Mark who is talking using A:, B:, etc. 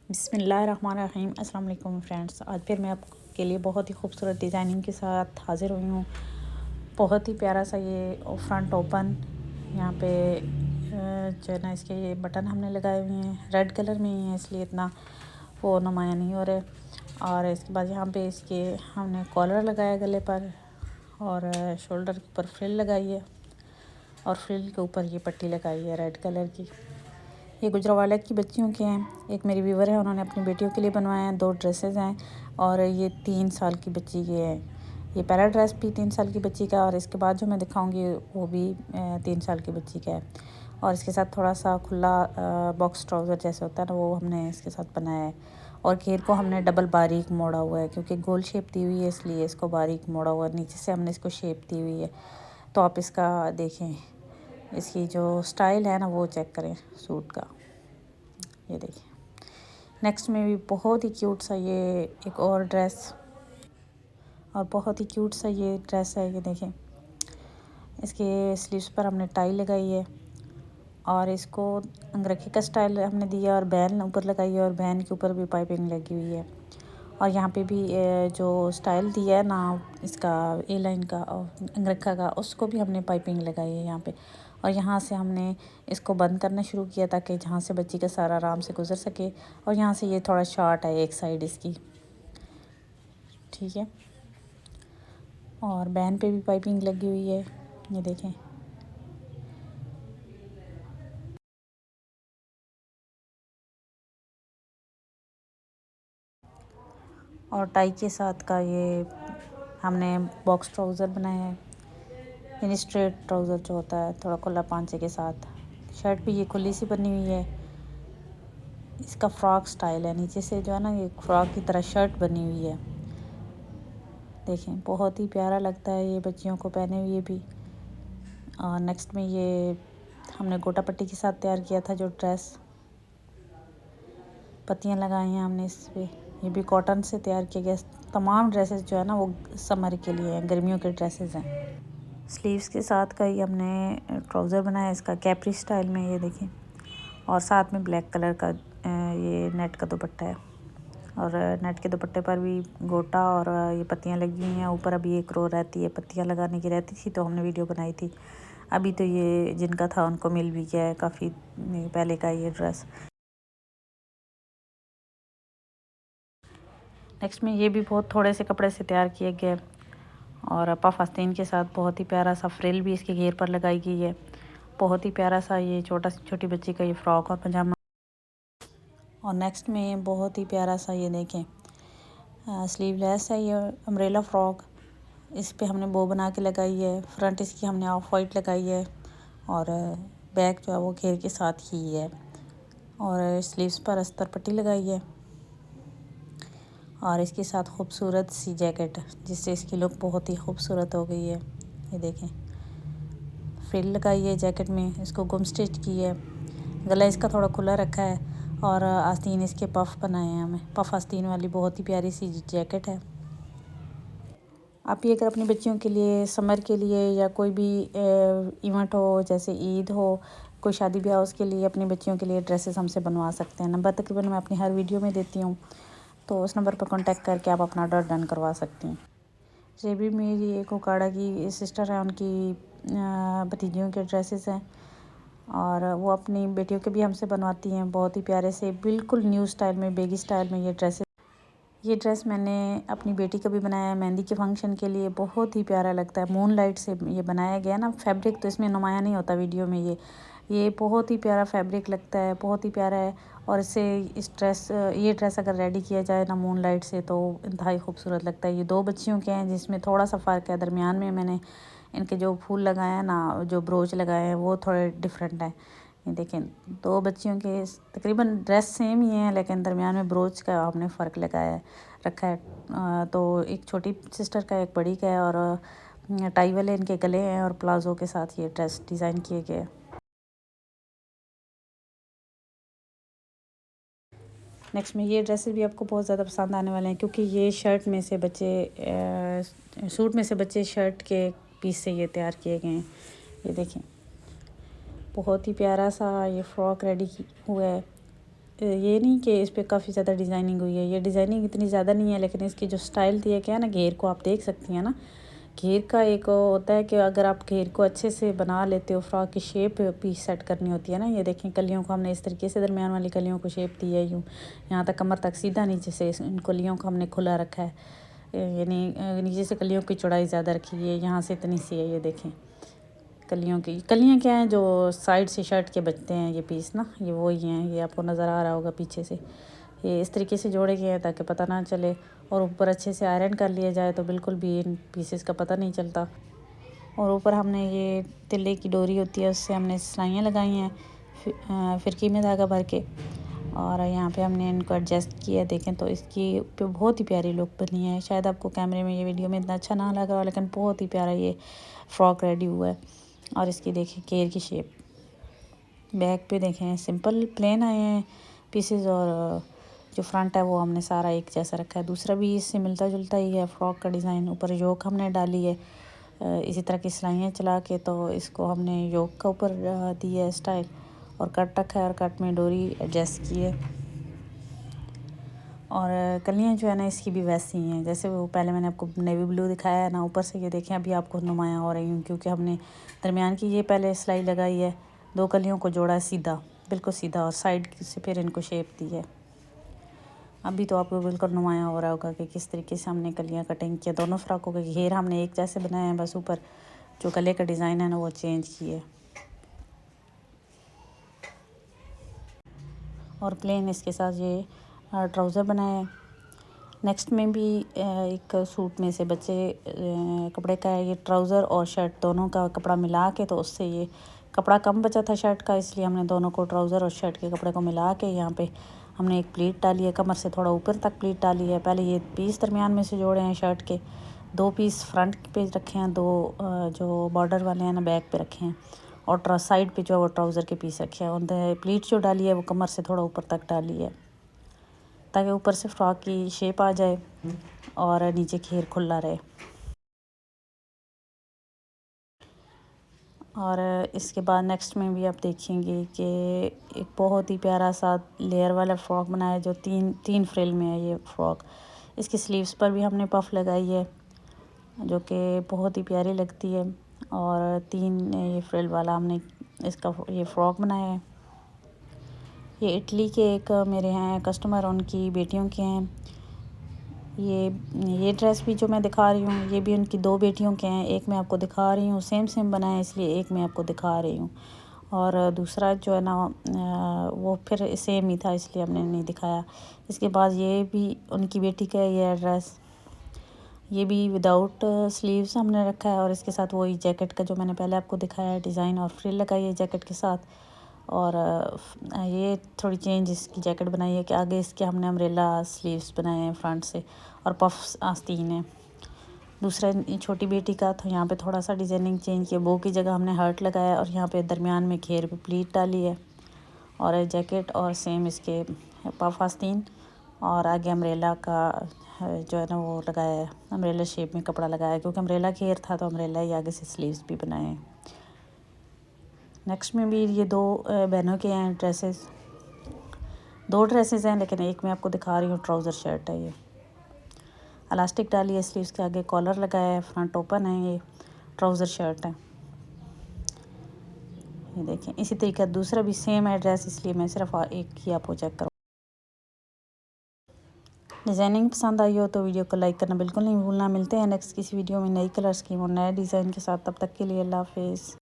A: बिस्मिल्लाहिर्रहमानिर्रहीम। अस्सलाम वालेकुम फ्रेंड्स, आज फिर मैं आपके लिए बहुत ही खूबसूरत डिज़ाइनिंग के साथ हाज़िर हुई हूँ। बहुत ही प्यारा सा ये फ्रंट ओपन यहाँ पे जो है ना इसके ये बटन हमने लगाए हुए हैं, रेड कलर में ही है इसलिए इतना वो नुमाया नहीं हो रहा है। और इसके बाद यहाँ पे इसके हमने कॉलर लगाया गले पर और शोल्डर के ऊपर फ्रिल लगाई है और फ्रिल के ऊपर ये पट्टी लगाई है रेड कलर की। ये गुजरावाला की बच्चियों के हैं। एक मेरी व्यूवर है, उन्होंने अपनी बेटियों के लिए बनवाए हैं। 2 ड्रेसेस हैं और ये 3 साल की बच्ची के हैं। ये पहला ड्रेस भी 3 साल की बच्ची का और इसके बाद जो मैं दिखाऊंगी वो भी 3 साल की बच्ची का है। और इसके साथ थोड़ा सा खुला बॉक्स ट्राउज़र जैसे होता है ना, वो हमने इसके साथ बनाया है। और घेर को हमने डबल बारीक मोड़ा हुआ है क्योंकि गोल शेप दी हुई है इसलिए इसको बारीक मोड़ा हुआ है। नीचे से हमने इसको शेप दी हुई है। तो आप इसका देखें, इसकी जो स्टाइल है ना वो चेक करें सूट का। ये देखिए, नेक्स्ट में भी बहुत ही क्यूट सा ये एक और ड्रेस और बहुत ही क्यूट सा ये ड्रेस है। ये देखें, इसके स्लीव्स पर हमने टाई लगाई है और इसको अंगरखे का स्टाइल हमने दिया और बैन ऊपर लगाई है और बैन के ऊपर भी पाइपिंग लगी हुई है। और यहाँ पे भी जो स्टाइल दिया है ना इसका ए लाइन का और अंगरखा का, उसको भी हमने पाइपिंग लगाई है यहाँ पे। और यहाँ से हमने इसको बंद करना शुरू किया ताकि जहाँ से बच्ची का सारा आराम से गुजर सके। और यहाँ से ये थोड़ा शॉर्ट है एक साइड इसकी, ठीक है। और बैन पे भी पाइपिंग लगी हुई है, ये देखें। और टाई के साथ का ये हमने बॉक्स ट्राउज़र बनाया है, यानी स्ट्रेट ट्राउज़र जो होता है थोड़ा खुला पांचे के साथ। शर्ट भी ये खुली सी बनी हुई है। इसका फ्रॉक स्टाइल है, नीचे से जो है ना ये फ्रॉक की तरह शर्ट बनी हुई है। देखें, बहुत ही प्यारा लगता है ये बच्चियों को पहने हुए भी। और नेक्स्ट में ये हमने गोटा पट्टी के साथ तैयार किया था जो ड्रेस, पत्तियां लगाई हैं हमने इस पे। ये भी कॉटन से तैयार किया गया। तमाम ड्रेसेस जो है ना वो समर के लिए हैं, गर्मियों के ड्रेसेस हैं। स्लीव्स के साथ का ही हमने ट्राउज़र बनाया इसका कैप्री स्टाइल में, ये देखें। और साथ में ब्लैक कलर का ये नेट का दुपट्टा है और नेट के दुपट्टे पर भी गोटा और ये पत्तियां लगी हुई हैं। ऊपर अभी एक रो रहती है, पत्तियां लगाने की रहती थी तो हमने वीडियो बनाई थी। अभी तो ये जिनका था उनको मिल भी गया है, काफ़ी पहले का ये ड्रेस। नेक्स्ट में ये भी बहुत थोड़े से कपड़े से तैयार किए गए और पफ आस्तीन के साथ बहुत ही प्यारा सा फ्रिल भी इसके घेर पर लगाई गई है। बहुत ही प्यारा सा ये छोटी बच्ची का ये फ्रॉक और पजामा। और नेक्स्ट में बहुत ही प्यारा सा ये देखें, स्लीवलेस है ये अम्ब्रेला फ्रॉक। इस पे हमने बो बना के लगाई है। फ्रंट इसकी हमने ऑफ वाइट लगाई है और बैक जो है वो घेर के साथ ही है। और स्लीव्स पर अस्तर पट्टी लगाई है और इसके साथ खूबसूरत सी जैकेट जिससे इसकी लुक बहुत ही खूबसूरत हो गई है। ये देखें, फ्रिल लगाई है जैकेट में, इसको गुम स्टिच की है। गला इसका थोड़ा खुला रखा है और आस्तीन इसके पफ बनाए हैं हमें, पफ आस्तीन वाली बहुत ही प्यारी सी जैकेट है। आप ये अगर अपनी बच्चियों के लिए समर के लिए या कोई भी इवेंट हो, जैसे ईद हो, कोई शादी ब्याह, उसके लिए अपनी बच्चियों के लिए ड्रेसेस हमसे बनवा सकते हैं। नंबर तकरीबन मैं अपनी हर वीडियो में देती हूँ, तो उस नंबर पर कांटेक्ट करके आप अपना ऑर्डर डन करवा सकती हैं। ये भी मेरी एक उकाड़ा की सिस्टर है, उनकी भतीजियों के ड्रेसेस हैं और वो अपनी बेटियों के भी हमसे बनवाती हैं। बहुत ही प्यारे से बिल्कुल न्यू स्टाइल में, बेगी स्टाइल में ये ड्रेस मैंने अपनी बेटी का भी बनाया है मेहंदी के फंक्शन के लिए। बहुत ही प्यारा लगता है, मून लाइट से ये बनाया गया ना। फैब्रिक तो इसमें नुमाया नहीं होता वीडियो में, ये बहुत ही प्यारा फैब्रिक लगता है, बहुत ही प्यारा है। और ये ड्रेस अगर रेडी किया जाए ना मून लाइट से तो इंतहाई खूबसूरत लगता है। ये 2 बच्चियों के हैं जिसमें थोड़ा सा फ़र्क है। दरमियान में मैंने इनके जो फूल लगाए हैं ना, जो ब्रोच लगाए हैं, वो थोड़े डिफरेंट हैं। ये देखें, 2 बच्चियों के तकरीबन ड्रेस सेम ही है लेकिन दरमियान में ब्रोच का आपने फ़र्क लगाया रखा है। तो एक छोटी सिस्टर का, एक बड़ी का है और टाई वाले इनके गले हैं और प्लाजो के साथ ये ड्रेस डिज़ाइन किए गए हैं। नेक्स्ट में ये ड्रेसेस भी आपको बहुत ज़्यादा पसंद आने वाले हैं क्योंकि ये सूट में से बच्चे शर्ट के पीस से ये तैयार किए गए हैं। ये देखें, बहुत ही प्यारा सा ये फ्रॉक रेडी हुआ है ये नहीं कि इस पे काफ़ी ज़्यादा डिज़ाइनिंग हुई है, ये डिज़ाइनिंग इतनी ज़्यादा नहीं है, लेकिन इसकी जो स्टाइल दिया गया है ना, घेर को आप देख सकती हैं ना। घेर का एक होता है कि अगर आप घेर को अच्छे से बना लेते हो, फ्रॉक की शेप पीस सेट करनी होती है ना। ये देखें, कलियों को हमने इस तरीके से दरमियान वाली कलियों को शेप दी है, यूँ यहाँ तक कमर तक सीधा, नीचे से इन कलियों को हमने खुला रखा है, यानी नीचे से कलियों की चौड़ाई ज़्यादा रखी है, यहाँ से इतनी सी है। ये देखें कलियों की, कलियाँ क्या हैं, जो साइड से शर्ट के बचते हैं ये पीस ना, ये वही हैं, ये आपको नज़र आ रहा होगा पीछे से। ये इस तरीके से जोड़े गए हैं ताकि पता ना चले, और ऊपर अच्छे से आयरन कर लिया जाए तो बिल्कुल भी इन पीसेस का पता नहीं चलता। और ऊपर हमने ये तिल्ले की डोरी होती है, उससे हमने सिलाइयाँ लगाई हैं फिरकी में धागा भर के, और यहाँ पे हमने इनको एडजस्ट किया। देखें तो इसकी पे बहुत ही प्यारी लुक बनी है। शायद आपको कैमरे में, ये वीडियो में इतना अच्छा ना लग रहा, लेकिन बहुत ही प्यारा ये फ्रॉक रेडी हुआ है। और इसकी देखें घेर की शेप, बैक पे देखें सिंपल प्लेन आए हैं पीसेस, और जो फ्रंट है वो हमने सारा एक जैसा रखा है। दूसरा भी इससे मिलता जुलता ही है फ्रॉक का डिज़ाइन, ऊपर योक हमने डाली है इसी तरह की सिलाइयाँ चला के, तो इसको हमने योक का ऊपर दी है स्टाइल, और कट रखा है, और कट में डोरी एडजस्ट की है। और कलियाँ जो है ना इसकी भी वैसी ही हैं जैसे वो पहले मैंने आपको नेवी ब्लू दिखाया है ना। ऊपर से ये देखें अभी आपको नुमायाँ हो रही हूँ, क्योंकि हमने दरमियान की ये पहले सिलाई लगाई है, दो कलियों को जोड़ा सीधा, बिल्कुल सीधा, और साइड से फिर इनको शेप दी है। अभी तो आपको बिल्कुल नुमायाँ हो रहा होगा कि किस तरीके से हमने कलियाँ कटिंग किया। दोनों फ्रॉकों के घेर हमने एक जैसे बनाए हैं, बस ऊपर जो गले का डिज़ाइन है ना वो चेंज किए, और प्लेन इसके साथ ये ट्राउज़र बनाए हैं। नेक्स्ट में भी एक सूट में से बच्चे कपड़े का है, ये ट्राउज़र और शर्ट दोनों का कपड़ा मिला के, तो उससे ये कपड़ा कम बचा था शर्ट का, इसलिए हमने दोनों को ट्राउज़र और शर्ट के कपड़े को मिला के यहाँ पे हमने एक प्लीट डाली है, कमर से थोड़ा ऊपर तक प्लीट डाली है। पहले ये पीस दरमियान में से जोड़े हैं शर्ट के, दो पीस फ्रंट पे रखे हैं, दो जो बॉर्डर वाले हैं ना बैक पे रखे हैं, और साइड पे जो है वो ट्राउज़र के पीस रखे हैं। उन प्लीट जो डाली है वो कमर से थोड़ा ऊपर तक डाली है, ताकि ऊपर से फ्रॉक की शेप आ जाए और नीचे घेर खुला रहे। और इसके बाद नेक्स्ट में भी आप देखेंगे कि एक बहुत ही प्यारा सा लेयर वाला फ्रॉक बनाया है, जो तीन फ्रिल में है ये फ्रॉक। इसकी स्लीव्स पर भी हमने पफ लगाई है, जो कि बहुत ही प्यारी लगती है, और तीन ये फ्रिल वाला हमने इसका ये फ्रॉक बनाया है। ये इटली के एक मेरे हैं कस्टमर, उनकी बेटियों के हैं। ये ड्रेस भी जो मैं दिखा रही हूँ ये भी उनकी दो बेटियों के हैं। एक मैं आपको दिखा रही हूँ, सेम बनाए इसलिए एक मैं आपको दिखा रही हूँ, और दूसरा जो है ना वो फिर सेम ही था इसलिए हमने नहीं दिखाया। इसके बाद ये भी उनकी बेटी का ये ड्रेस, ये भी विदाउट स्लीव्स हमने रखा है, और इसके साथ वही जैकेट का जो मैंने पहले आपको दिखाया है डिज़ाइन, और फ्रिल लगाई है जैकेट के साथ। और ये थोड़ी चेंज इसकी जैकेट बनाई है कि आगे इसके हमने अम्ब्रेला स्लीव्स बनाए हैं फ्रंट से, और पफ आस्तीन है। दूसरा छोटी बेटी का, तो यहाँ पे थोड़ा सा डिज़ाइनिंग चेंज किया, बो की जगह हमने हर्ट लगाया, और यहाँ पे दरमियान में घेर पे प्लीट डाली है, और जैकेट और सेम इसके पफ आस्तीन, और आगे अम्ब्रेला का जो है ना वो लगाया है, अम्ब्रेला शेप में कपड़ा लगाया, क्योंकि अम्ब्रेला घेर था तो अम्ब्रेला ही आगे से स्लीव्स भी बनाए हैं। नेक्स्ट में भी ये दो बहनों के हैं ड्रेसेस, दो ड्रेसेस हैं, लेकिन एक मैं आपको दिखा रही हूँ ट्राउज़र शर्ट है। ये इलास्टिक डाली है स्लीव्स के आगे, कॉलर लगाया है, फ्रंट ओपन है, ये ट्राउज़र शर्ट है। ये देखें इसी तरीके दूसरा भी सेम है ड्रेस, इसलिए मैं सिर्फ एक ही आपको चेक करूँ। डिज़ाइनिंग पसंद आई हो तो वीडियो को लाइक करना बिल्कुल नहीं भूलना। मिलते हैं नेक्स्ट किसी वीडियो में नई कलर स्कीम और नए डिज़ाइन के साथ। तब तक के लिए अल्लाह हाफिज़।